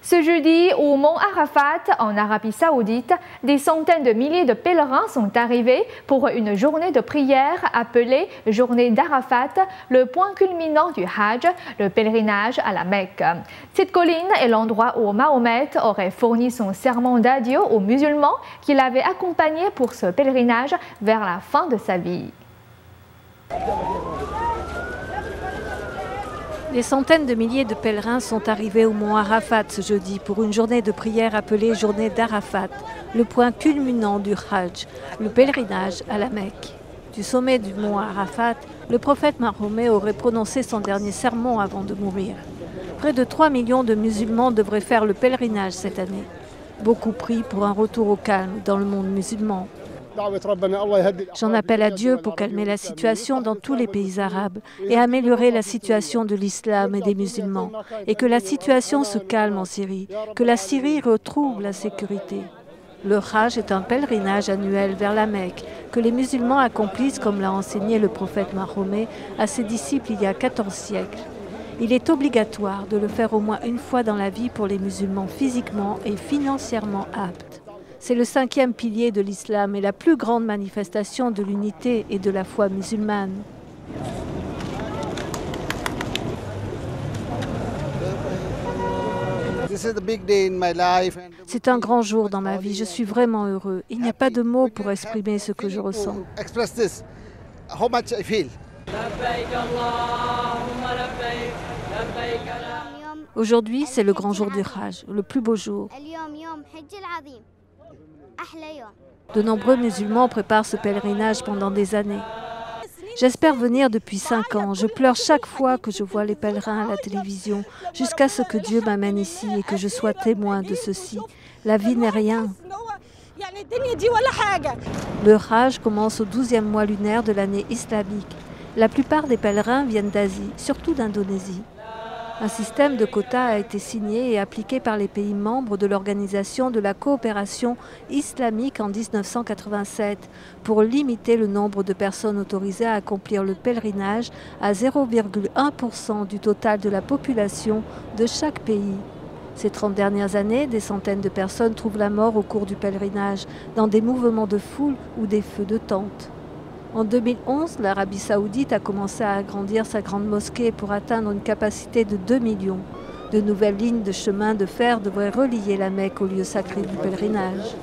Ce jeudi, au mont Arafat, en Arabie Saoudite, des centaines de milliers de pèlerins sont arrivés pour une journée de prière appelée Journée d'Arafat, le point culminant du Hajj, le pèlerinage à la Mecque. Cette colline est l'endroit où Mahomet aurait fourni son serment d'adieu aux musulmans qu'il avait accompagnés pour ce pèlerinage vers la fin de sa vie. Des centaines de milliers de pèlerins sont arrivés au mont Arafat ce jeudi pour une journée de prière appelée Journée d'Arafat, le point culminant du Hajj, le pèlerinage à la Mecque. Du sommet du mont Arafat, le prophète Mahomet aurait prononcé son dernier sermon avant de mourir. Près de 3 millions de musulmans devraient faire le pèlerinage cette année. Beaucoup prient pour un retour au calme dans le monde musulman. J'en appelle à Dieu pour calmer la situation dans tous les pays arabes et améliorer la situation de l'islam et des musulmans, et que la situation se calme en Syrie, que la Syrie retrouve la sécurité. Le Hajj est un pèlerinage annuel vers la Mecque que les musulmans accomplissent comme l'a enseigné le prophète Mahomet à ses disciples il y a 14 siècles. Il est obligatoire de le faire au moins une fois dans la vie pour les musulmans physiquement et financièrement aptes. C'est le 5e pilier de l'islam et la plus grande manifestation de l'unité et de la foi musulmane. C'est un grand jour dans ma vie, je suis vraiment heureux. Il n'y a pas de mots pour exprimer ce que je ressens. Aujourd'hui, c'est le grand jour du Hajj, le plus beau jour. De nombreux musulmans préparent ce pèlerinage pendant des années. J'espère venir depuis 5 ans. Je pleure chaque fois que je vois les pèlerins à la télévision, jusqu'à ce que Dieu m'amène ici et que je sois témoin de ceci. La vie n'est rien. Le Hajj commence au 12e mois lunaire de l'année islamique. La plupart des pèlerins viennent d'Asie, surtout d'Indonésie. Un système de quotas a été signé et appliqué par les pays membres de l'Organisation de la coopération islamique en 1987 pour limiter le nombre de personnes autorisées à accomplir le pèlerinage à 0,1% du total de la population de chaque pays. Ces 30 dernières années, des centaines de personnes trouvent la mort au cours du pèlerinage dans des mouvements de foule ou des feux de tente. En 2011, l'Arabie Saoudite a commencé à agrandir sa grande mosquée pour atteindre une capacité de 2 millions. De nouvelles lignes de chemin de fer devraient relier la Mecque au lieu sacré du pèlerinage.